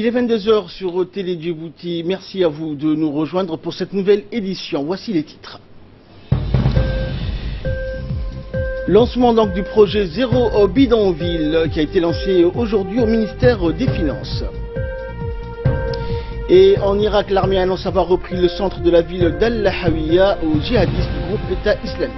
Il est 22 h sur Télé Djibouti. Merci à vous de nous rejoindre pour cette nouvelle édition. Voici les titres. Lancement donc du projet Zéro Bidonville qui a été lancé aujourd'hui au ministère des Finances. Et en Irak, l'armée annonce avoir repris le centre de la ville d'Al-Lahawiya aux djihadistes du groupe État islamique.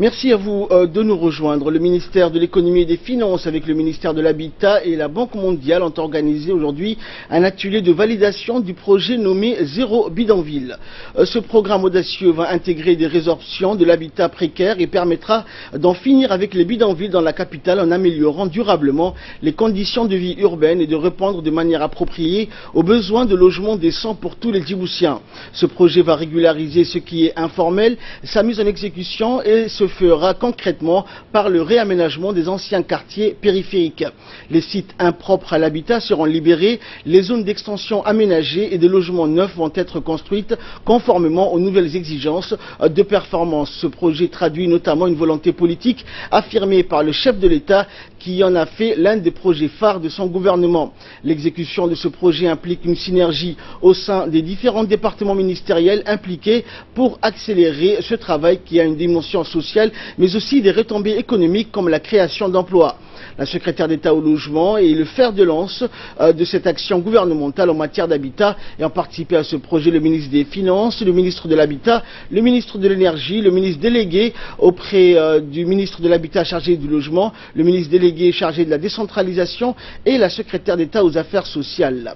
Merci à vous de nous rejoindre. Le ministère de l'économie et des finances avec le ministère de l'Habitat et la Banque mondiale ont organisé aujourd'hui un atelier de validation du projet nommé Zéro Bidonville. Ce programme audacieux va intégrer des résorptions de l'habitat précaire et permettra d'en finir avec les bidonvilles dans la capitale en améliorant durablement les conditions de vie urbaine et de répondre de manière appropriée aux besoins de logement décent pour tous les Djiboutiens. Ce projet va régulariser ce qui est informel, sa mise en exécution et se fera concrètement par le réaménagement des anciens quartiers périphériques. Les sites impropres à l'habitat seront libérés, les zones d'extension aménagées et des logements neufs vont être construites conformément aux nouvelles exigences de performance. Ce projet traduit notamment une volonté politique affirmée par le chef de l'État qui en a fait l'un des projets phares de son gouvernement. L'exécution de ce projet implique une synergie au sein des différents départements ministériels impliqués pour accélérer ce travail qui a une dimension sociale mais aussi des retombées économiques comme la création d'emplois. La secrétaire d'État au logement est le fer de lance de cette action gouvernementale en matière d'habitat et ont participé à ce projet le ministre des Finances, le ministre de l'Habitat, le ministre de l'Énergie, le ministre délégué auprès du ministre de l'Habitat chargé du logement, le ministre délégué chargé de la décentralisation et la secrétaire d'État aux affaires sociales.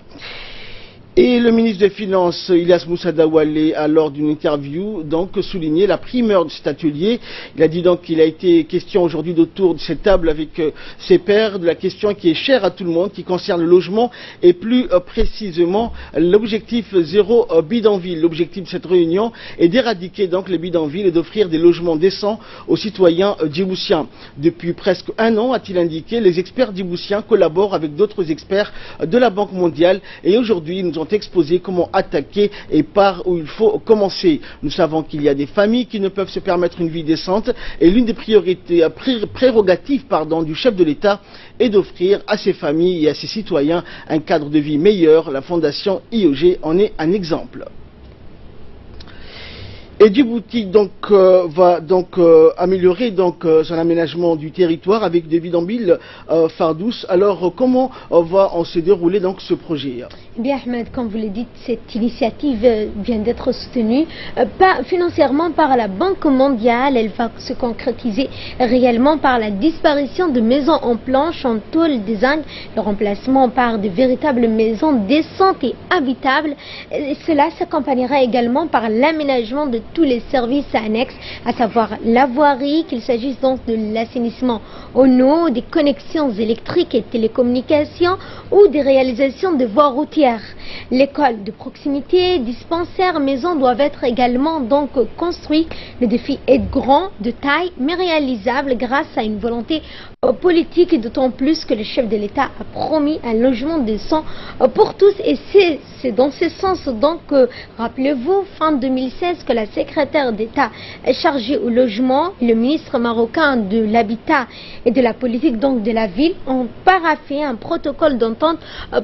Et le ministre des Finances, Ilyas Moussa Dawale, a lors d'une interview donc souligné la primeur de cet atelier. Il a dit donc qu'il a été question aujourd'hui d'autour de cette table avec ses pairs de la question qui est chère à tout le monde, qui concerne le logement et plus précisément l'objectif Zéro Bidonville. L'objectif de cette réunion est d'éradiquer donc les bidonvilles et d'offrir des logements décents aux citoyens djiboutiens. Depuis presque un an, a-t-il indiqué, les experts djiboutiens collaborent avec d'autres experts de la Banque mondiale et aujourd'hui nous ont exposé comment attaquer et par où il faut commencer. Nous savons qu'il y a des familles qui ne peuvent se permettre une vie décente et l'une des prérogatives du chef de l'État est d'offrir à ces familles et à ces citoyens un cadre de vie meilleur. La fondation IOG en est un exemple. Et Djibouti va améliorer son aménagement du territoire avec des bidonvilles Fardous. Alors comment va se dérouler ce projet? Bien Ahmed, comme vous le dites, cette initiative vient d'être soutenue pas financièrement par la Banque mondiale. Elle va se concrétiser réellement par la disparition de maisons en planches, en tôle des zinc, le remplacement par de véritables maisons décentes et habitables. Et cela s'accompagnera également par l'aménagement de tous les services annexes, à savoir la voirie, qu'il s'agisse donc de l'assainissement en eau, des connexions électriques et télécommunications ou des réalisations de voies routières. L'école de proximité, dispensaires, maisons doivent être également construits. Le défi est grand, de taille, mais réalisable grâce à une volonté politique, et d'autant plus que le chef de l'État a promis un logement décent pour tous. Et c'est dans ce sens rappelez-vous, fin 2016, que la secrétaire d'État chargée au logement, le ministre marocain de l'Habitat et de la politique de la ville ont paraphé un protocole d'entente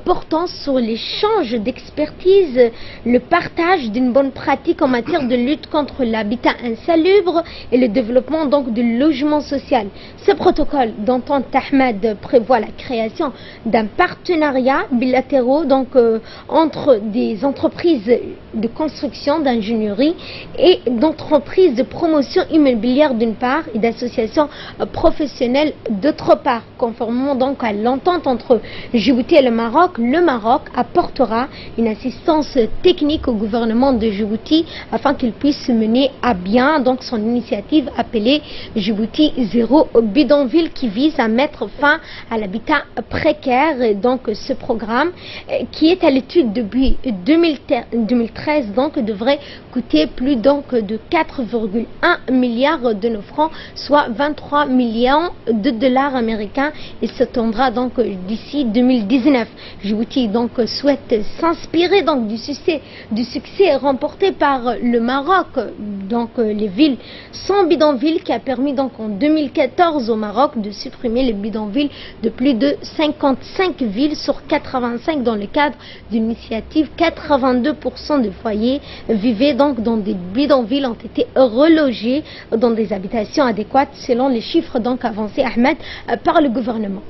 portant sur l'échange d'expertise, le partage d'une bonne pratique en matière de lutte contre l'habitat insalubre et le développement de logement social. Ce protocole d'entente Ahmed prévoit la création d'un partenariat bilatéraux entre des entreprises de construction, d'ingénierie et d'entreprises de promotion immobilière d'une part et d'associations professionnelles d'autre part. Conformément à l'entente entre Djibouti et le Maroc apportera une assistance technique au gouvernement de Djibouti afin qu'il puisse mener à bien son initiative appelée Djibouti Zéro Bidonville, qui vise à mettre fin à l'habitat précaire. Et ce programme qui est à l'étude depuis 2013 devrait coûter plus donc de 4,1 milliards de nos francs, soit 23 millions de dollars américains, et s'étendra donc d'ici 2019. Djibouti donc souhaite s'inspirer donc du succès remporté par le Maroc, donc les villes sans bidonville, qui a permis donc en 2014 au Maroc de supprimer les bidonvilles de plus de 55 villes sur 85 dans le cadre d'une initiative. 82% des foyers vivaient donc dans des bidonvilles, ont été relogés dans des habitations adéquates selon les chiffres donc avancés, Ahmed, par le gouvernement.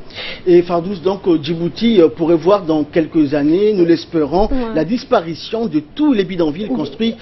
Et Fardous, donc Djibouti pourrait voir dans quelques années, nous l'espérons, la disparition de tous les bidonvilles construits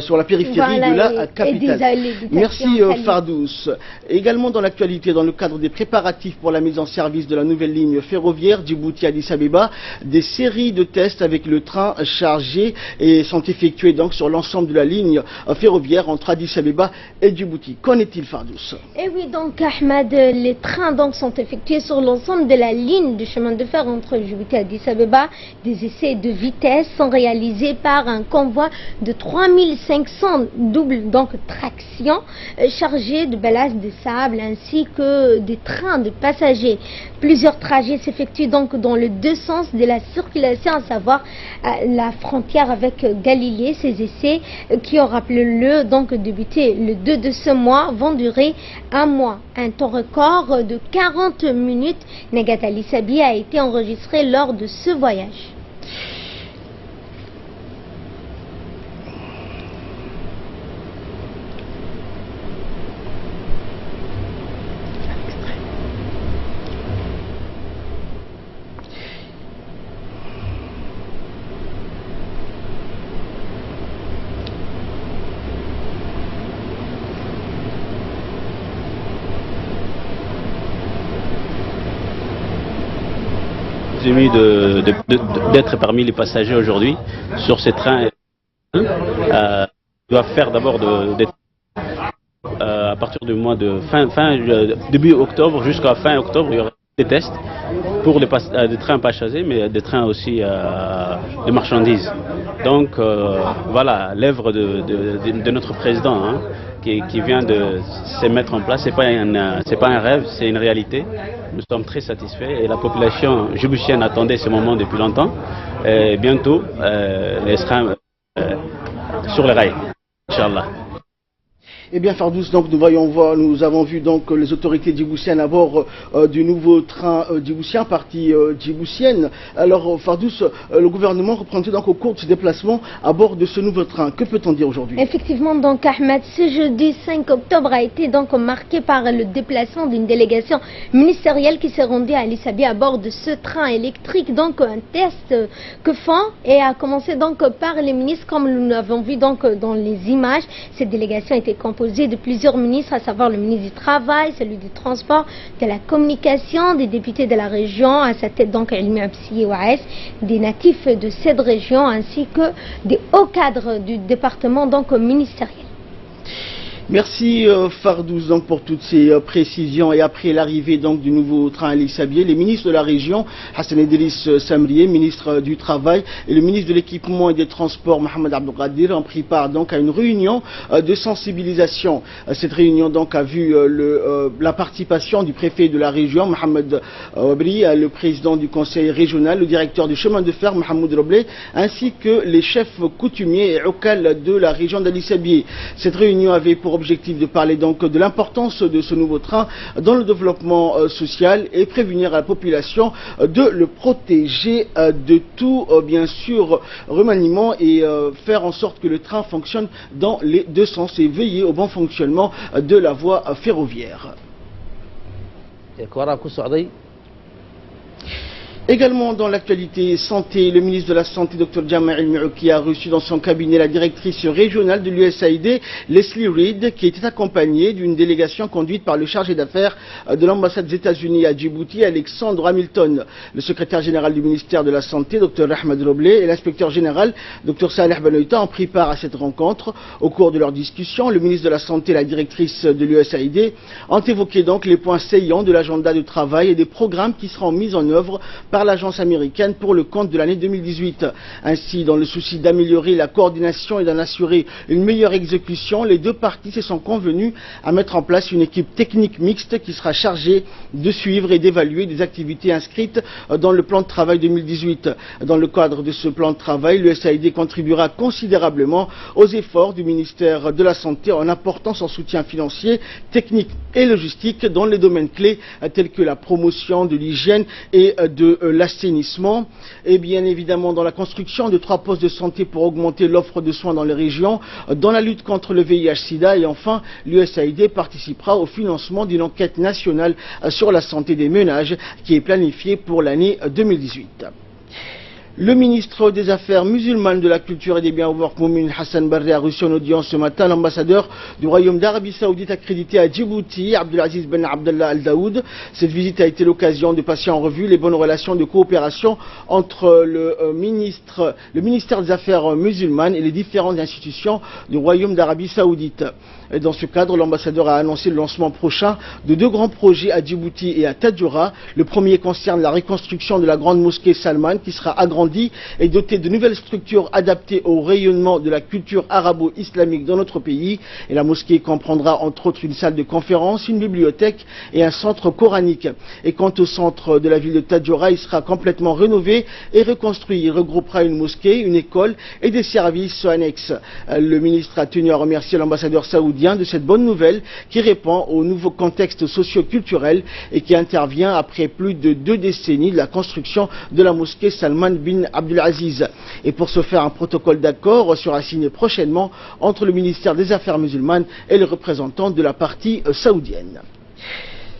sur la périphérie de la capitale. Merci Fardous. Également dans l'actualité, dans le cadre des préparatifs pour la mise en service de la nouvelle ligne ferroviaire Djibouti-Addis Abeba, des séries de tests avec le train chargé et sont effectués donc sur l'ensemble de la ligne ferroviaire entre Addis Abeba et Djibouti. Qu'en est-il, Fardous? Eh oui, donc Ahmed, les trains donc sont effectués sur l'ensemble de la ligne de chemin de fer entre Djibouti et Addis Abeba. Des essais de vitesse sont réalisés par un convoi de 3500 doubles donc traction chargés de ballast de sable ainsi que des trains de passagers. Plusieurs trajets s'effectuent donc dans les deux sens de la circulation, à savoir la frontière avec Galilée. Ces essais qui ont rappelé donc débuté le 2 de ce mois vont durer un mois. Un temps record de 40 minutes Negat Ali Sabi a été enregistré lors de ce voyage. D'être parmi les passagers aujourd'hui sur ces trains. Doivent faire d'abord à partir du mois de début octobre jusqu'à fin octobre, il y aura des tests pour des trains passagers, mais des trains aussi de marchandises. Donc voilà l'œuvre de notre président, hein, qui vient de se mettre en place. C'est pas un rêve, c'est une réalité. Nous sommes très satisfaits et la population djiboutienne attendait ce moment depuis longtemps. Et bientôt, elle sera sur les rails, Inch'Allah. Eh bien, Fardous, donc nous avons vu donc les autorités djiboutiennes à bord du nouveau train djiboutien, partie djiboutienne. Alors, Fardous, le gouvernement reprendrait donc au cours de ses déplacements à bord de ce nouveau train. Que peut-on dire aujourd'hui? Effectivement, donc Ahmed, ce jeudi 5 octobre a été donc marqué par le déplacement d'une délégation ministérielle qui s'est rendue à Addis Abeba à bord de ce train électrique. Donc un test que font et a commencé donc par les ministres, comme nous l'avons vu donc dans les images. Cette délégation était composée de plusieurs ministres, à savoir le ministre du Travail, celui du Transport, de la Communication, des députés de la région, à sa tête donc Elmi Absiye Ouaes, des natifs de cette région, ainsi que des hauts cadres du département donc ministériel. Merci Fardous donc pour toutes ces précisions. Et après l'arrivée donc du nouveau train Addis Abeba, les ministres de la région, Hassan Idriss Samrié, ministre du Travail, et le ministre de l'Équipement et des Transports, Mohamed Abdelkadir, ont pris part donc à une réunion de sensibilisation. Cette réunion donc a vu la participation du préfet de la région, Mohamed Wabri, le président du conseil régional, le directeur du chemin de fer, Mohamed Roblé, ainsi que les chefs coutumiers et locaux de la région d'Addis Abeba. Cette réunion avait pour objectif de parler donc de l'importance de ce nouveau train dans le développement social et prévenir à la population de le protéger de tout bien sûr remaniement et faire en sorte que le train fonctionne dans les deux sens et veiller au bon fonctionnement de la voie ferroviaire. Également dans l'actualité santé, le ministre de la Santé, Dr Jamal El-Mouki, a reçu dans son cabinet la directrice régionale de l'USAID, Leslie Reed, qui était accompagnée d'une délégation conduite par le chargé d'affaires de l'ambassade des États-Unis à Djibouti, Alexandre Hamilton. Le secrétaire général du ministère de la Santé, Dr Ahmed Roblé, et l'inspecteur général, Dr Saleh Benoïta, ont pris part à cette rencontre. Au cours de leur discussion, le ministre de la Santé et la directrice de l'USAID ont évoqué donc les points saillants de l'agenda de travail et des programmes qui seront mis en œuvre par l'agence américaine pour le compte de l'année 2018. Ainsi, dans le souci d'améliorer la coordination et d'en assurer une meilleure exécution, les deux parties se sont convenues à mettre en place une équipe technique mixte qui sera chargée de suivre et d'évaluer des activités inscrites dans le plan de travail 2018. Dans le cadre de ce plan de travail, l'USAID contribuera considérablement aux efforts du ministère de la Santé en apportant son soutien financier, technique et logistique dans les domaines clés tels que la promotion de l'hygiène et de l'assainissement. Et bien évidemment dans la construction de 3 postes de santé pour augmenter l'offre de soins dans les régions, dans la lutte contre le VIH-Sida et enfin l'USAID participera au financement d'une enquête nationale sur la santé des ménages qui est planifiée pour l'année 2018. Le ministre des Affaires musulmanes, de la Culture et des Biens ouverts, Moumin Hassan Barre, a reçu en audience ce matin l'ambassadeur du Royaume d'Arabie Saoudite accrédité à Djibouti, Abdelaziz Ben Abdallah Al Daoud. Cette visite a été l'occasion de passer en revue les bonnes relations de coopération entre le ministère des Affaires musulmanes et les différentes institutions du Royaume d'Arabie Saoudite. Et dans ce cadre, l'ambassadeur a annoncé le lancement prochain de 2 grands projets à Djibouti et à Tadjoura. Le premier concerne la reconstruction de la grande mosquée Salman qui sera agrandie et dotée de nouvelles structures adaptées au rayonnement de la culture arabo-islamique dans notre pays. Et la mosquée comprendra entre autres une salle de conférence, une bibliothèque et un centre coranique. Et quant au centre de la ville de Tadjoura, il sera complètement rénové et reconstruit. Il regroupera une mosquée, une école et des services annexes. Le ministre a tenu à remercier l'ambassadeur saoudien de cette bonne nouvelle qui répond au nouveau contexte socio-culturel et qui intervient après plus de 2 décennies de la construction de la mosquée Salman bin Abdelaziz. Et pour ce faire, un protocole d'accord sera signé prochainement entre le ministère des Affaires musulmanes et les représentants de la partie saoudienne.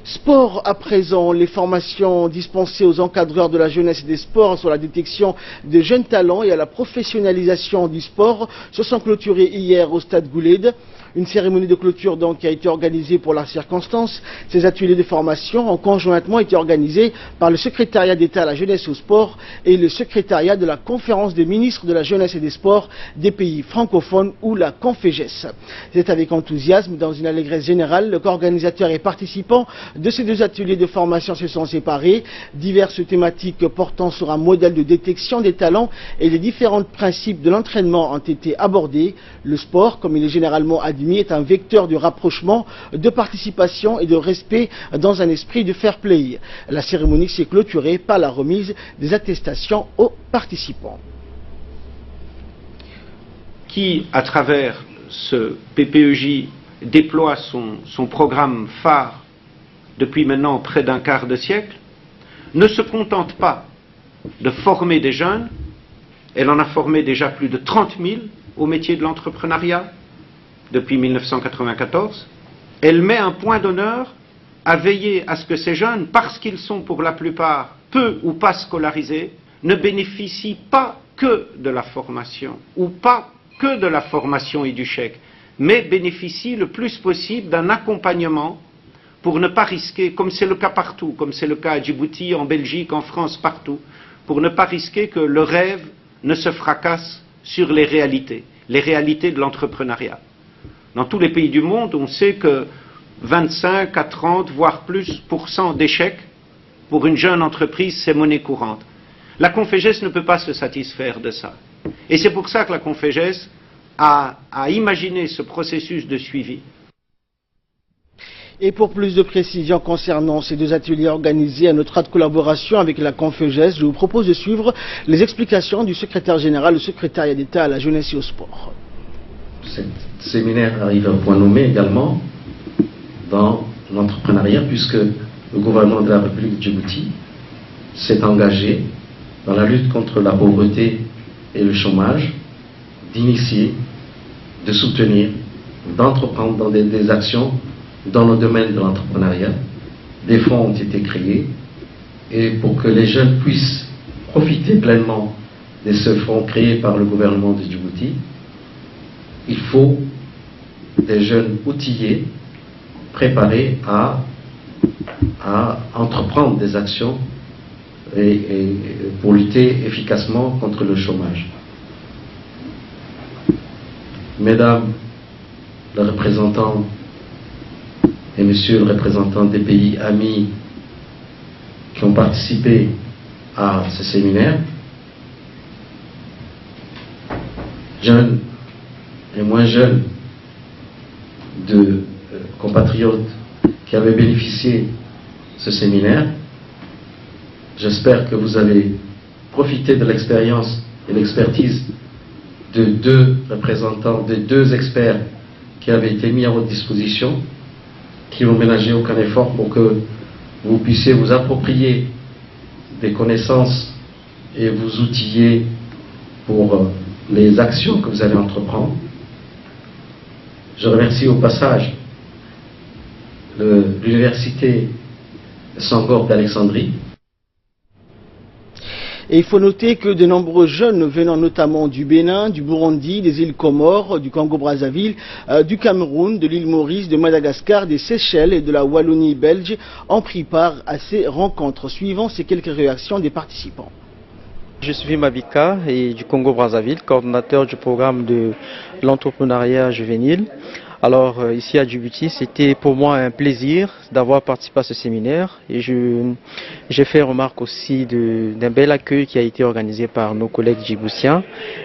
Sport à présent, les formations dispensées aux encadreurs de la jeunesse et des sports sur la détection des jeunes talents et à la professionnalisation du sport se sont clôturées hier au stade Gouled. Une cérémonie de clôture donc a été organisée pour la circonstance. Ces ateliers de formation ont conjointement été organisés par le secrétariat d'État à la jeunesse et au sport et le secrétariat de la conférence des ministres de la jeunesse et des sports des pays francophones ou la Conféges. C'est avec enthousiasme, dans une allégresse générale, qu'organisateurs et participants de ces 2 ateliers de formation se sont séparés. Diverses thématiques portant sur un modèle de détection des talents et les différents principes de l'entraînement ont été abordés. Le sport, comme il est généralement admis, est un vecteur de rapprochement, de participation et de respect dans un esprit de fair play. La cérémonie s'est clôturée par la remise des attestations aux participants. Qui, à travers ce PPEJ, déploie son programme phare depuis maintenant près d'un quart de siècle, ne se contente pas de former des jeunes. Elle en a formé déjà plus de 30 000 au métier de l'entrepreneuriat depuis 1994. Elle met un point d'honneur à veiller à ce que ces jeunes, parce qu'ils sont pour la plupart peu ou pas scolarisés, ne bénéficient pas que de la formation, ou pas que de la formation et du chèque, mais bénéficient le plus possible d'un accompagnement pour ne pas risquer, comme c'est le cas partout, comme c'est le cas à Djibouti, en Belgique, en France, partout, pour ne pas risquer que le rêve ne se fracasse sur les réalités de l'entrepreneuriat. Dans tous les pays du monde, on sait que 25 à 30, voire plus % d'échecs pour une jeune entreprise, c'est monnaie courante. La Conféges ne peut pas se satisfaire de ça. Et c'est pour ça que la Conféges a imaginé ce processus de suivi. Et pour plus de précisions concernant ces 2 ateliers organisés à notre collaboration avec la Conféges, je vous propose de suivre les explications du secrétaire général, le secrétariat d'État à la jeunesse et au sport. Ce séminaire arrive à un point nommé également dans l'entrepreneuriat, puisque le gouvernement de la République de Djibouti s'est engagé dans la lutte contre la pauvreté et le chômage, d'initier, de soutenir, d'entreprendre dans des actions dans le domaine de l'entrepreneuriat. Des fonds ont été créés et pour que les jeunes puissent profiter pleinement de ce fonds créé par le gouvernement de Djibouti, il faut des jeunes outillés, préparés à entreprendre des actions et pour lutter efficacement contre le chômage. Mesdames les représentants et Monsieur le représentant des pays amis qui ont participé à ce séminaire, jeunes et moins jeunes, de compatriotes qui avaient bénéficié de ce séminaire. J'espère que vous avez profité de l'expérience et l'expertise de deux représentants, de deux experts qui avaient été mis à votre disposition, qui n'ont ménagé aucun effort pour que vous puissiez vous approprier des connaissances et vous outiller pour les actions que vous allez entreprendre. Je remercie au passage l'université Sangor d'Alexandrie. Et il faut noter que de nombreux jeunes venant notamment du Bénin, du Burundi, des îles Comores, du Congo-Brazzaville, du Cameroun, de l'île Maurice, de Madagascar, des Seychelles et de la Wallonie belge ont pris part à ces rencontres. Suivant ces quelques réactions des participants. Je suis Mabika et du Congo-Brazzaville, coordonnateur du programme de l'entrepreneuriat juvénile. Alors ici à Djibouti, c'était pour moi un plaisir d'avoir participé à ce séminaire et j'ai fait remarque aussi d'un bel accueil qui a été organisé par nos collègues djiboutiens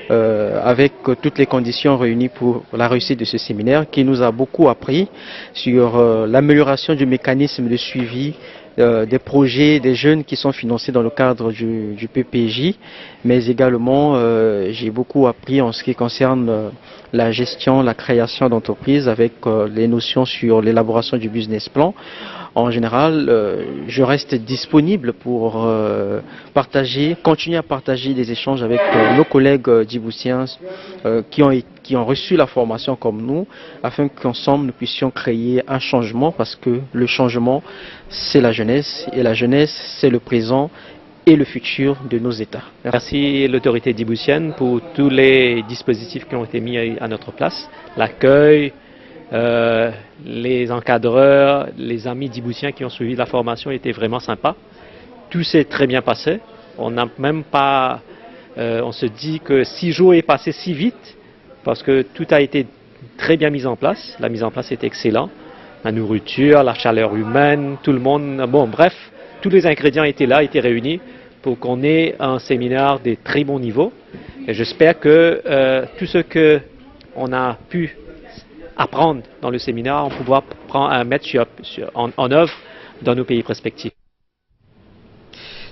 avec toutes les conditions réunies pour la réussite de ce séminaire qui nous a beaucoup appris sur l'amélioration du mécanisme de suivi des projets des jeunes qui sont financés dans le cadre du PPJ, mais également j'ai beaucoup appris en ce qui concerne la gestion, la création d'entreprises avec les notions sur l'élaboration du business plan. En général, je reste disponible pour continuer à partager des échanges avec nos collègues djiboutiens qui ont reçu la formation comme nous, afin qu'ensemble nous puissions créer un changement, parce que le changement, c'est la jeunesse, et la jeunesse, c'est le présent et le futur de nos États. Merci l'autorité djiboutienne pour tous les dispositifs qui ont été mis à notre place, l'accueil, les encadreurs, les amis djiboutiens qui ont suivi la formation étaient vraiment sympas. Tout s'est très bien passé. On n'a même pas, on se dit que 6 jours est passé si vite parce que tout a été très bien mis en place. La mise en place est excellente. La nourriture, la chaleur humaine, tout le monde, bon bref, tous les ingrédients étaient là, étaient réunis pour qu'on ait un séminaire de très bon niveau. Et j'espère que tout ce qu'on a pu apprendre dans le séminaire, on pourra mettre en œuvre dans nos pays respectifs.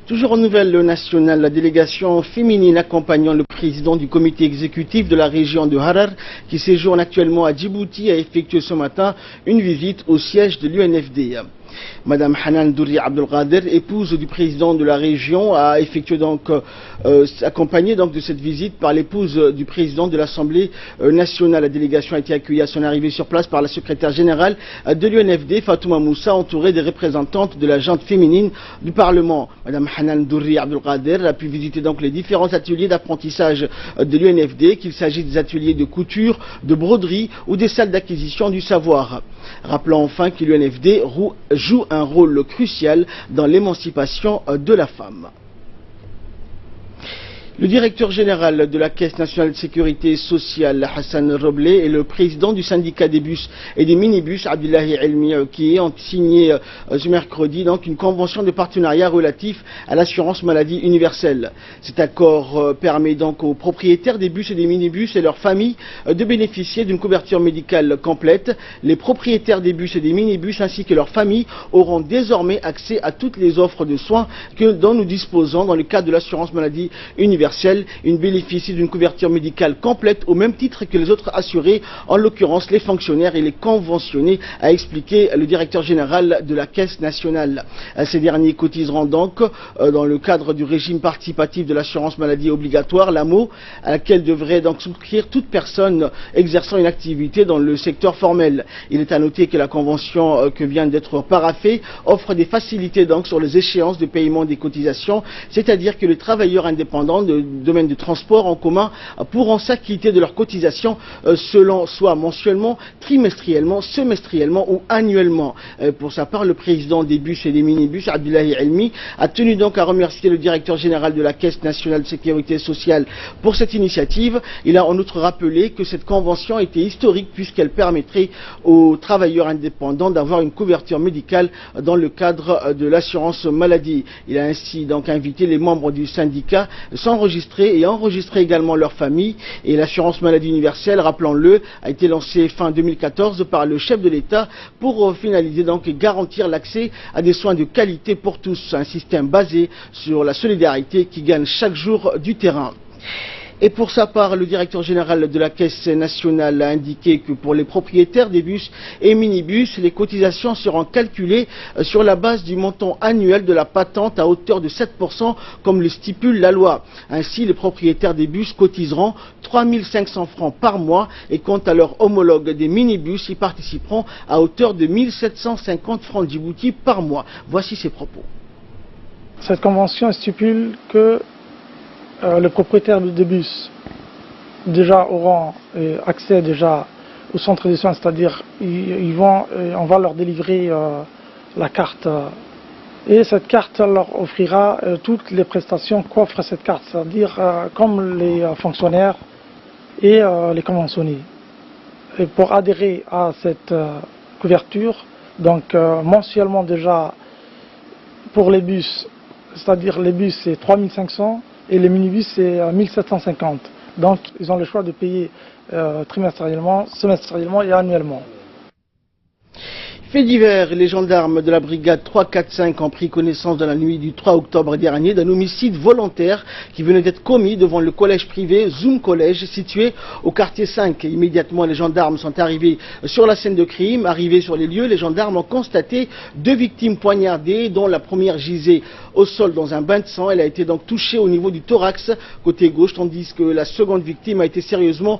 Toujours en nouvelle nationale, la délégation féminine accompagnant le président du comité exécutif de la région de Harar, qui séjourne actuellement à Djibouti, a effectué ce matin une visite au siège de l'UNFD. Madame Hanan Douri Abdelkader, épouse du président de la région, a effectué accompagnée de cette visite par l'épouse du président de l'Assemblée nationale. La délégation a été accueillie à son arrivée sur place par la secrétaire générale de l'UNFD, Fatouma Moussa, entourée des représentantes de la gente féminine du Parlement. Madame Hanan Douri Abdelkader a pu visiter les différents ateliers d'apprentissage de l'UNFD, qu'il s'agisse des ateliers de couture, de broderie ou des salles d'acquisition du savoir. Rappelant enfin que l'UNFD joue un rôle crucial dans l'émancipation de la femme. Le directeur général de la Caisse nationale de sécurité sociale, Hassan Roblé, et le président du syndicat des bus et des minibus, Abdullahi Elmi, qui ont signé ce mercredi une convention de partenariat relatif à l'assurance maladie universelle. Cet accord permet aux propriétaires des bus et des minibus et leurs familles de bénéficier d'une couverture médicale complète. Les propriétaires des bus et des minibus ainsi que leurs familles auront désormais accès à toutes les offres de soins dont nous disposons dans le cadre de l'assurance maladie universelle. Ils bénéficient d'une couverture médicale complète au même titre que les autres assurés, en l'occurrence les fonctionnaires et les conventionnés, a expliqué le directeur général de la Caisse nationale. Ces derniers cotiseront donc dans le cadre du régime participatif de l'assurance maladie obligatoire, l'AMO, à laquelle devrait souscrire toute personne exerçant une activité dans le secteur formel. Il est à noter que la convention que vient d'être paraphée offre des facilités sur les échéances de paiement des cotisations, c'est-à-dire que les travailleurs indépendants domaine du transport en commun pourront s'acquitter de leurs cotisations selon soit mensuellement, trimestriellement, semestriellement ou annuellement. Pour sa part, le président des bus et des minibus, Abdullahi Elmi, a tenu donc à remercier le directeur général de la Caisse nationale de sécurité sociale pour cette initiative. Il a en outre rappelé que cette convention était historique puisqu'elle permettrait aux travailleurs indépendants d'avoir une couverture médicale dans le cadre de l'assurance maladie. Il a ainsi donc invité les membres du syndicat à s'enregistrer et enregistrer également leur famille. Et l'assurance maladie universelle, rappelons-le, a été lancée fin 2014 par le chef de l'État pour finaliser donc et garantir l'accès à des soins de qualité pour tous. Un système basé sur la solidarité qui gagne chaque jour du terrain. Et pour sa part, le directeur général de la Caisse nationale a indiqué que pour les propriétaires des bus et minibus, les cotisations seront calculées sur la base du montant annuel de la patente à hauteur de 7% comme le stipule la loi. Ainsi, les propriétaires des bus cotiseront 3 500 francs par mois et quant à leurs homologues des minibus, ils participeront à hauteur de 1 750 francs djibouti par mois. Voici ses propos. Cette convention stipule que les propriétaires de bus déjà auront accès déjà au centre de soins, c'est-à-dire on va leur délivrer la carte et cette carte leur offrira toutes les prestations qu'offre cette carte, c'est-à-dire comme les fonctionnaires et les conventionnés. Et pour adhérer à cette couverture, donc mensuellement déjà pour les bus, c'est-à-dire les bus c'est 3 500 et les minibus c'est 1 750. Donc ils ont le choix de payer trimestriellement, semestriellement et annuellement. Fait divers, les gendarmes de la brigade 345 ont pris connaissance dans la nuit du 3 octobre dernier d'un homicide volontaire qui venait d'être commis devant le collège privé Zoom Collège situé au quartier 5. Immédiatement, les gendarmes sont arrivés sur la scène de crime. Arrivés sur les lieux, les gendarmes ont constaté 2 victimes poignardées dont la première gisait au sol dans un bain de sang. Elle a été donc touchée au niveau du thorax côté gauche, tandis que la seconde victime a été sérieusement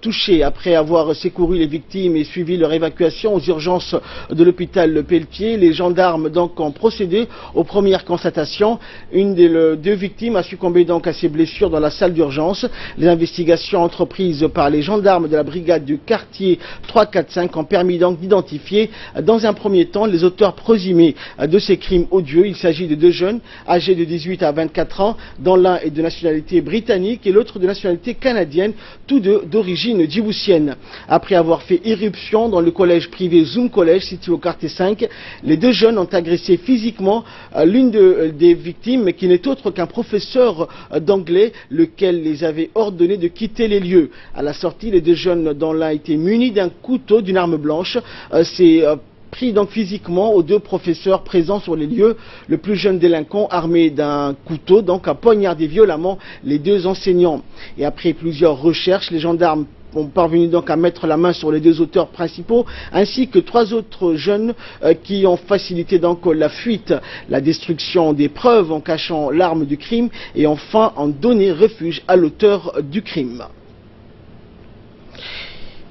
touchée. Après avoir secouru les victimes et suivi leur évacuation aux urgences de l'hôpital Pelletier, les gendarmes donc ont procédé aux premières constatations. Une des 2 victimes a succombé donc à ses blessures dans la salle d'urgence. Les investigations entreprises par les gendarmes de la brigade du quartier 345 ont permis donc d'identifier dans un premier temps les auteurs présumés de ces crimes odieux. Il s'agit de 2 jeunes âgés de 18 à 24 ans, dont l'un est de nationalité britannique et l'autre de nationalité canadienne, tous deux d'origine djiboutienne. Après avoir fait irruption dans le collège privé Zoom Collège situé au quartier 5, les 2 jeunes ont agressé physiquement l'une des victimes qui n'est autre qu'un professeur d'anglais, lequel les avait ordonné de quitter les lieux. À la sortie, les 2 jeunes, dont l'un était muni d'un couteau, d'une arme blanche, s'est pris donc physiquement aux 2 professeurs présents sur les lieux. Le plus jeune délinquant, armé d'un couteau, donc a poignardé violemment les 2 enseignants. Et après plusieurs recherches, les gendarmes ont parvenu donc à mettre la main sur les 2 auteurs principaux, ainsi que 3 autres jeunes qui ont facilité donc la fuite, la destruction des preuves en cachant l'arme du crime et enfin en donné refuge à l'auteur du crime.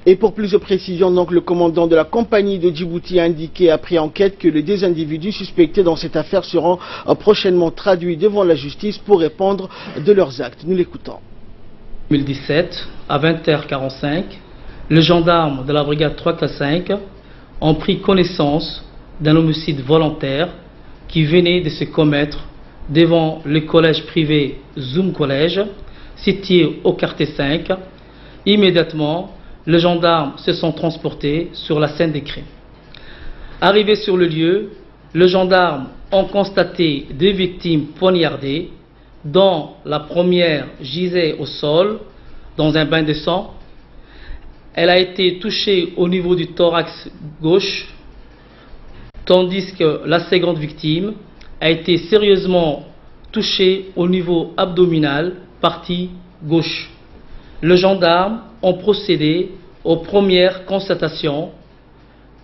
Et pour plus de précision, donc, le commandant de la compagnie de Djibouti a indiqué après enquête que les 2 individus suspectés dans cette affaire seront prochainement traduits devant la justice pour répondre de leurs actes. Nous l'écoutons. 2017, à 20h45, les gendarmes de la brigade 345 ont pris connaissance d'un homicide volontaire qui venait de se commettre devant le collège privé Zoom Collège, situé au quartier 5. Immédiatement, les gendarmes se sont transportés sur la scène des crimes. Arrivés sur le lieu, les gendarmes ont constaté 2 victimes poignardées, dont la première gisait au sol dans un bain de sang. Elle a été touchée au niveau du thorax gauche, tandis que la seconde victime a été sérieusement touchée au niveau abdominal, partie gauche. Les gendarmes ont procédé aux premières constatations.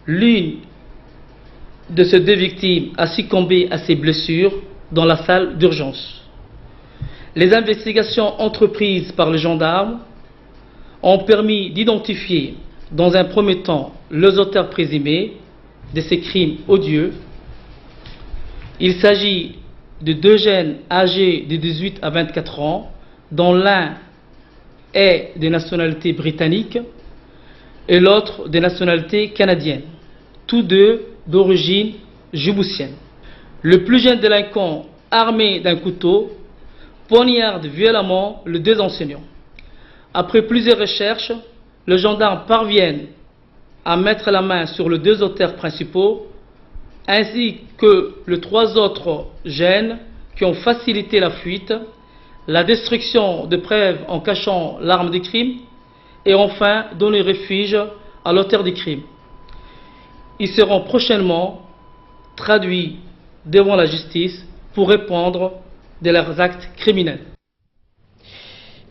L'une de ces 2 victimes a succombé à ses blessures dans la salle d'urgence. Les investigations entreprises par les gendarmes ont permis d'identifier dans un premier temps les auteurs présumés de ces crimes odieux. Il s'agit de 2 jeunes âgés de 18 à 24 ans, dont l'un est de nationalité britannique et l'autre de nationalité canadienne, tous deux d'origine djiboutienne. Le plus jeune délinquant, armé d'un couteau, poignarde violemment les deux enseignants. Après plusieurs recherches, les gendarmes parviennent à mettre la main sur les deux auteurs principaux, ainsi que les trois autres jeunes qui ont facilité la fuite, la destruction de preuves en cachant l'arme du crime et enfin donner refuge à l'auteur du crime. Ils seront prochainement traduits devant la justice pour répondre de leurs actes criminels.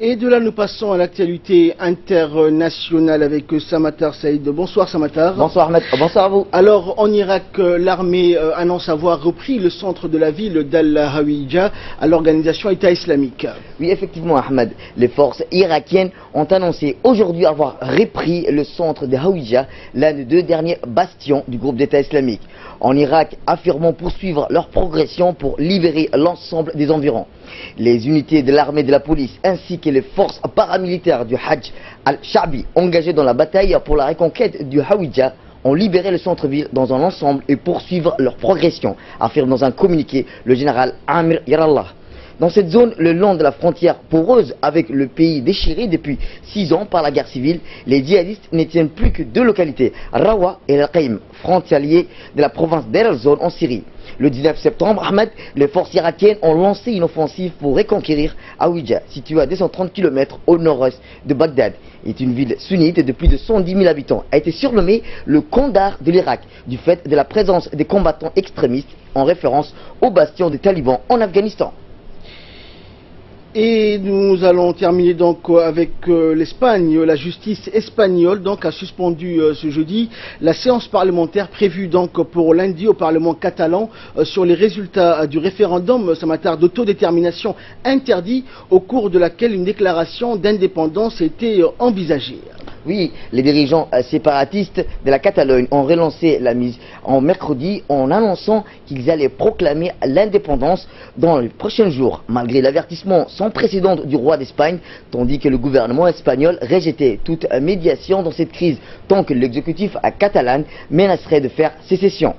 Et de là, nous passons à l'actualité internationale avec Samatar Saïd. Bonsoir Samatar. Bonsoir Ahmed, bonsoir à vous. Alors, en Irak, l'armée annonce avoir repris le centre de la ville d'Al-Hawija à l'organisation État islamique. Oui, effectivement Ahmed, les forces irakiennes ont annoncé aujourd'hui avoir repris le centre de Hawija, l'un des deux derniers bastions du groupe d'État islamique. En Irak, affirmant poursuivre leur progression pour libérer l'ensemble des environs. Les unités de l'armée et de la police ainsi que les forces paramilitaires du Hajj al-Sha'bi engagées dans la bataille pour la reconquête du Hawija ont libéré le centre-ville dans un ensemble et poursuivre leur progression, affirme dans un communiqué le général Amir Yarallah. Dans cette zone, le long de la frontière poreuse avec le pays déchiré depuis 6 ans par la guerre civile, les djihadistes ne tiennent plus que deux localités, Rawa et Al-Qaim, frontaliers de la province d'Er el-Zor en Syrie. Le 19 septembre, Ahmed, les forces irakiennes ont lancé une offensive pour reconquérir Hawija, située à 230 km au nord-est de Bagdad. C'est une ville sunnite de plus de 110 000 habitants. A été surnommée le Kandahar de l'Irak, du fait de la présence des combattants extrémistes en référence au bastion des talibans en Afghanistan. Et nous allons terminer donc avec l'Espagne. La justice espagnole donc a suspendu ce jeudi la séance parlementaire prévue donc pour lundi au Parlement catalan sur les résultats du référendum Samatar d'autodétermination interdit, au cours de laquelle une déclaration d'indépendance était envisagée. Oui, les dirigeants séparatistes de la Catalogne ont relancé la mise en mercredi en annonçant qu'ils allaient proclamer l'indépendance dans les prochains jours, malgré l'avertissement sans précédent du roi d'Espagne, tandis que le gouvernement espagnol rejetait toute médiation dans cette crise tant que l'exécutif catalan menacerait de faire sécession.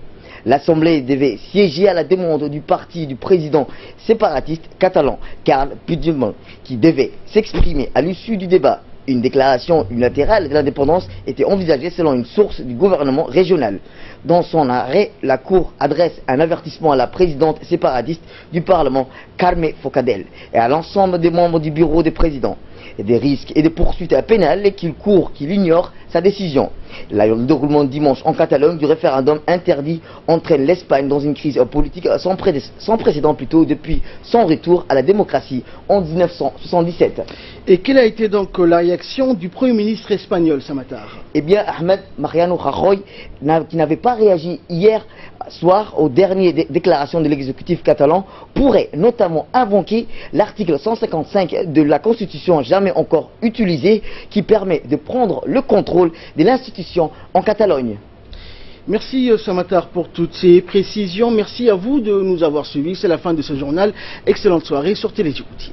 L'Assemblée devait siéger à la demande du parti du président séparatiste catalan, Carles Puigdemont, qui devait s'exprimer à l'issue du débat. Une déclaration unilatérale de l'indépendance était envisagée selon une source du gouvernement régional. Dans son arrêt, la Cour adresse un avertissement à la présidente séparatiste du Parlement, Carme Forcadell, et à l'ensemble des membres du bureau des présidents. Et des risques et des poursuites pénales qu'il court, qu'il ignore sa décision. Le déroulement dimanche en Catalogne du référendum interdit entraîne l'Espagne dans une crise politique sans précédent depuis son retour à la démocratie en 1977. Et quelle a été donc la réaction du Premier ministre espagnol, Samatar? Eh bien, Ahmed Mariano Rajoy, qui n'avait pas réagi hier soir aux dernières déclarations de l'exécutif catalan, pourrait notamment invoquer l'article 155 de la Constitution jamais encore utilisé, qui permet de prendre le contrôle de l'institution en Catalogne. Merci Samatar pour toutes ces précisions. Merci à vous de nous avoir suivis. C'est la fin de ce journal. Excellente soirée sur Télé Djibouti.